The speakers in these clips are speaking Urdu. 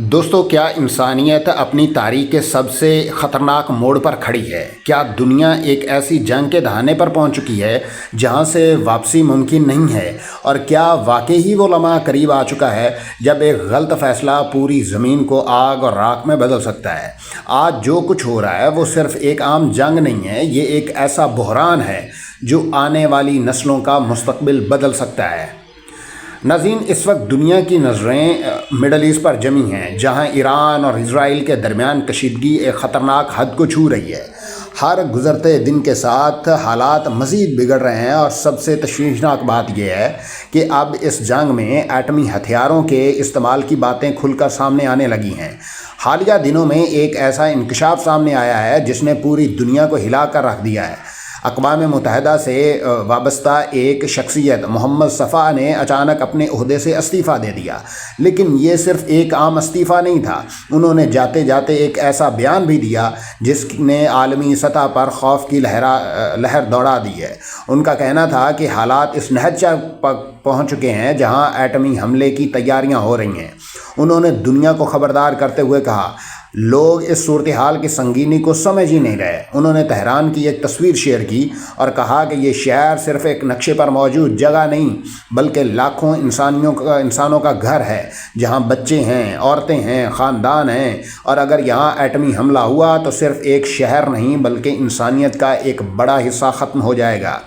دوستو، کیا انسانیت اپنی تاریخ کے سب سے خطرناک موڑ پر کھڑی ہے؟ کیا دنیا ایک ایسی جنگ کے دہانے پر پہنچ چکی ہے جہاں سے واپسی ممکن نہیں ہے؟ اور کیا واقعی ہی وہ لمحہ قریب آ چکا ہے جب ایک غلط فیصلہ پوری زمین کو آگ اور راکھ میں بدل سکتا ہے؟ آج جو کچھ ہو رہا ہے وہ صرف ایک عام جنگ نہیں ہے، یہ ایک ایسا بحران ہے جو آنے والی نسلوں کا مستقبل بدل سکتا ہے۔ ناظرین، اس وقت دنیا کی نظریں مڈل ایسٹ پر جمی ہیں، جہاں ایران اور اسرائیل کے درمیان کشیدگی ایک خطرناک حد کو چھو رہی ہے۔ ہر گزرتے دن کے ساتھ حالات مزید بگڑ رہے ہیں، اور سب سے تشویشناک بات یہ ہے کہ اب اس جنگ میں ایٹمی ہتھیاروں کے استعمال کی باتیں کھل کر سامنے آنے لگی ہیں۔ حالیہ دنوں میں ایک ایسا انکشاف سامنے آیا ہے جس نے پوری دنیا کو ہلا کر رکھ دیا ہے۔ اقوام متحدہ سے وابستہ ایک شخصیت محمد صفا نے اچانک اپنے عہدے سے استعفیٰ دے دیا، لیکن یہ صرف ایک عام استعفیٰ نہیں تھا۔ انہوں نے جاتے جاتے ایک ایسا بیان بھی دیا جس نے عالمی سطح پر خوف کی لہر دوڑا دی ہے۔ ان کا کہنا تھا کہ حالات اس نہج پر پہنچ چکے ہیں جہاں ایٹمی حملے کی تیاریاں ہو رہی ہیں۔ انہوں نے دنیا کو خبردار کرتے ہوئے کہا، لوگ اس صورتحال کی سنگینی کو سمجھ ہی نہیں رہے۔ انہوں نے تہران کی ایک تصویر شیئر کی اور کہا کہ یہ شہر صرف ایک نقشے پر موجود جگہ نہیں، بلکہ لاکھوں انسانوں کا گھر ہے، جہاں بچے ہیں، عورتیں ہیں، خاندان ہیں، اور اگر یہاں ایٹمی حملہ ہوا تو صرف ایک شہر نہیں بلکہ انسانیت کا ایک بڑا حصہ ختم ہو جائے گا۔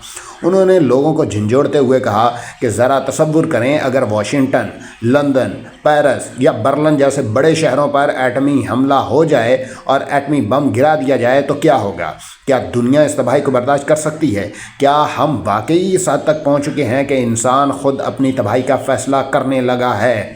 انہوں نے لوگوں کو جھنجھوڑتے ہوئے کہا کہ ذرا تصور کریں، اگر واشنگٹن، لندن، پیرس یا برلن جیسے بڑے شہروں پر ایٹمی حملہ ہو جائے اور ایٹمی بم گرا دیا جائے تو کیا ہوگا؟ کیا دنیا اس تباہی کو برداشت کر سکتی ہے؟ کیا ہم واقعی اس حد تک پہنچ چکے ہیں کہ انسان خود اپنی تباہی کا فیصلہ کرنے لگا ہے؟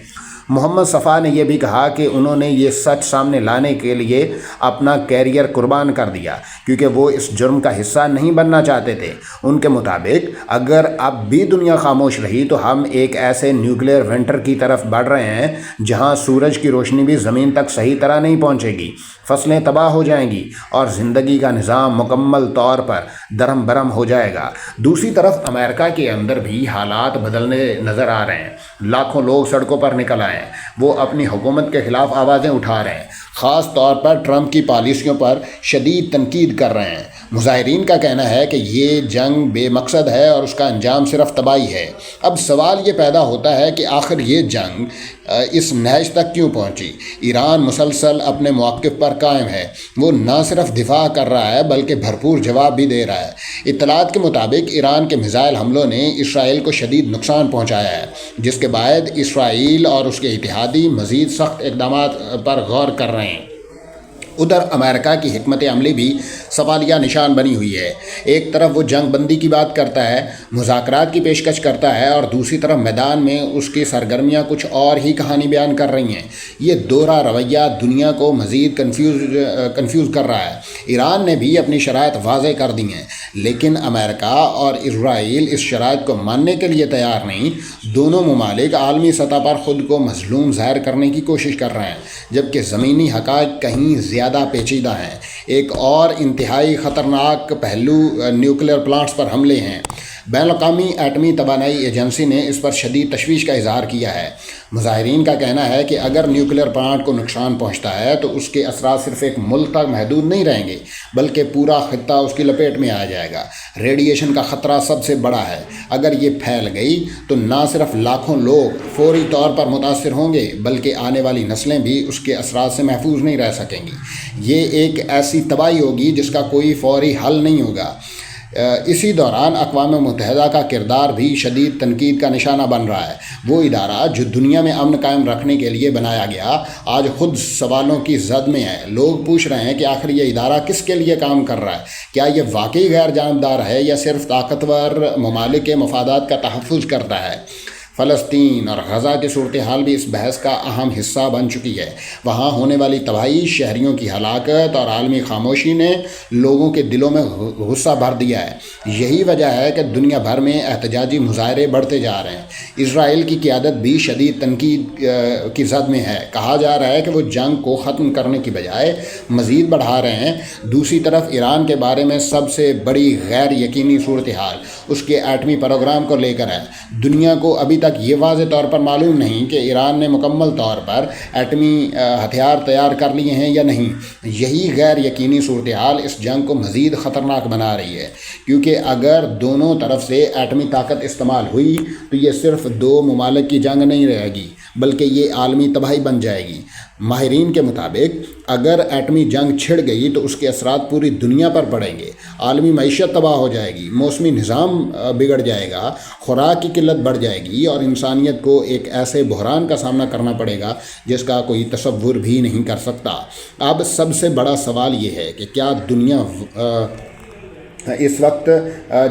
محمد صفا نے یہ بھی کہا کہ انہوں نے یہ سچ سامنے لانے کے لیے اپنا کیریئر قربان کر دیا، کیونکہ وہ اس جرم کا حصہ نہیں بننا چاہتے تھے۔ ان کے مطابق اگر اب بھی دنیا خاموش رہی تو ہم ایک ایسے نیوکلیئر ونٹر کی طرف بڑھ رہے ہیں جہاں سورج کی روشنی بھی زمین تک صحیح طرح نہیں پہنچے گی، فصلیں تباہ ہو جائیں گی اور زندگی کا نظام مکمل طور پر درہم برہم ہو جائے گا۔ دوسری طرف امریکہ کے اندر بھی حالات بدلنے نظر آ رہے ہیں۔ لاکھوں لوگ سڑکوں پر نکل آئے ہیں، وہ اپنی حکومت کے خلاف آوازیں اٹھا رہے ہیں، خاص طور پر ٹرمپ کی پالیسیوں پر شدید تنقید کر رہے ہیں۔ مظاہرین کا کہنا ہے کہ یہ جنگ بے مقصد ہے اور اس کا انجام صرف تباہی ہے۔ اب سوال یہ پیدا ہوتا ہے کہ آخر یہ جنگ اس نہج تک کیوں پہنچی؟ ایران مسلسل اپنے موقف پر قائم ہے، وہ نہ صرف دفاع کر رہا ہے بلکہ بھرپور جواب بھی دے رہا ہے۔ اطلاعات کے مطابق ایران کے میزائل حملوں نے اسرائیل کو شدید نقصان پہنچایا ہے، جس کے بعد اسرائیل اور اس کے اتحادی مزید سخت اقدامات پر غور کر رہے ہیں۔ ادھر امریکہ کی حکمت عملی بھی سوالیہ نشان بنی ہوئی ہے۔ ایک طرف وہ جنگ بندی کی بات کرتا ہے، مذاکرات کی پیشکش کرتا ہے، اور دوسری طرف میدان میں اس کی سرگرمیاں کچھ اور ہی کہانی بیان کر رہی ہیں۔ یہ دوہرا رویہ دنیا کو مزید کنفیوز کر رہا ہے۔ ایران نے بھی اپنی شرائط واضح کر دی ہیں، لیکن امریکہ اور اسرائیل اس شرائط کو ماننے کے لیے تیار نہیں۔ دونوں ممالک عالمی سطح پر خود کو مظلوم ظاہر کرنے کی کوشش کر رہے ہیں، جبکہ زمینی حقائق کہیں زیادہ پیچیدہ ہیں۔ ایک اور انتہائی خطرناک پہلو نیوکلیئر پلانٹس پر حملے ہیں۔ بین الاقوامی ایٹمی توانائی ایجنسی نے اس پر شدید تشویش کا اظہار کیا ہے۔ مظاہرین کا کہنا ہے کہ اگر نیوکلیئر پلانٹ کو نقصان پہنچتا ہے تو اس کے اثرات صرف ایک ملک تک محدود نہیں رہیں گے، بلکہ پورا خطہ اس کی لپیٹ میں آ جائے گا۔ ریڈیشن کا خطرہ سب سے بڑا ہے۔ اگر یہ پھیل گئی تو نہ صرف لاکھوں لوگ فوری طور پر متاثر ہوں گے بلکہ آنے والی نسلیں بھی اس کے اثرات سے محفوظ نہیں رہ سکیں گی۔ یہ ایک ایسی تباہی ہوگی جس کا کوئی فوری حل نہیں ہوگا۔ اسی دوران اقوام متحدہ کا کردار بھی شدید تنقید کا نشانہ بن رہا ہے۔ وہ ادارہ جو دنیا میں امن قائم رکھنے کے لیے بنایا گیا، آج خود سوالوں کی زد میں ہے۔ لوگ پوچھ رہے ہیں کہ آخر یہ ادارہ کس کے لیے کام کر رہا ہے؟ کیا یہ واقعی غیر جانبدار ہے یا صرف طاقتور ممالک کے مفادات کا تحفظ کرتا ہے؟ فلسطین اور غزہ کی صورتحال بھی اس بحث کا اہم حصہ بن چکی ہے۔ وہاں ہونے والی تباہی، شہریوں کی ہلاکت اور عالمی خاموشی نے لوگوں کے دلوں میں غصہ بھر دیا ہے۔ یہی وجہ ہے کہ دنیا بھر میں احتجاجی مظاہرے بڑھتے جا رہے ہیں۔ اسرائیل کی قیادت بھی شدید تنقید کی زد میں ہے۔ کہا جا رہا ہے کہ وہ جنگ کو ختم کرنے کی بجائے مزید بڑھا رہے ہیں۔ دوسری طرف ایران کے بارے میں سب سے بڑی غیر یقینی صورتحال اس کے ایٹمی پروگرام کو لے کر ہے۔ دنیا کو ابھی تک یہ واضح طور پر معلوم نہیں کہ ایران نے مکمل طور پر ایٹمی ہتھیار تیار کر لیے ہیں یا نہیں۔ یہی غیر یقینی صورتحال اس جنگ کو مزید خطرناک بنا رہی ہے، کیونکہ اگر دونوں طرف سے ایٹمی طاقت استعمال ہوئی تو یہ صرف دو ممالک کی جنگ نہیں رہے گی، بلکہ یہ عالمی تباہی بن جائے گی۔ ماہرین کے مطابق اگر ایٹمی جنگ چھڑ گئی تو اس کے اثرات پوری دنیا پر پڑیں گے، عالمی معیشت تباہ ہو جائے گی، موسمی نظام بگڑ جائے گا، خوراک کی قلت بڑھ جائے گی، اور انسانیت کو ایک ایسے بحران کا سامنا کرنا پڑے گا جس کا کوئی تصور بھی نہیں کر سکتا۔ اب سب سے بڑا سوال یہ ہے کہ کیا دنیا اس وقت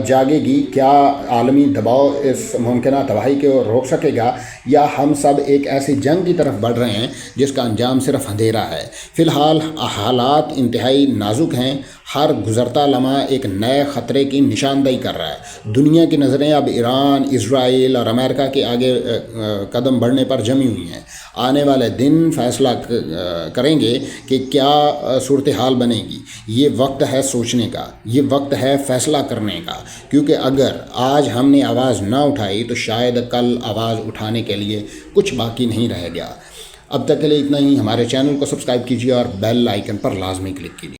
جاگے گی؟ کیا عالمی دباؤ اس ممکنہ تباہی کو روک سکے گا، یا ہم سب ایک ایسی جنگ کی طرف بڑھ رہے ہیں جس کا انجام صرف اندھیرا ہے؟ فی الحال حالات انتہائی نازک ہیں۔ ہر گزرتا لمحہ ایک نئے خطرے کی نشاندہی کر رہا ہے۔ دنیا کی نظریں اب ایران، اسرائیل اور امریکہ کے آگے قدم بڑھنے پر جمی ہوئی ہیں۔ آنے والے دن فیصلہ کریں گے کہ کیا صورتحال بنے گی۔ یہ وقت ہے سوچنے کا، یہ وقت ہے فیصلہ کرنے کا، کیونکہ اگر آج ہم نے آواز نہ اٹھائی تو شاید کل آواز اٹھانے کے لیے کچھ باقی نہیں رہ گیا۔ اب تک کے لیے اتنا ہی۔ ہمارے چینل کو سبسکرائب کیجیے اور بیل آئیکن پر لازمی کلک کیجیے۔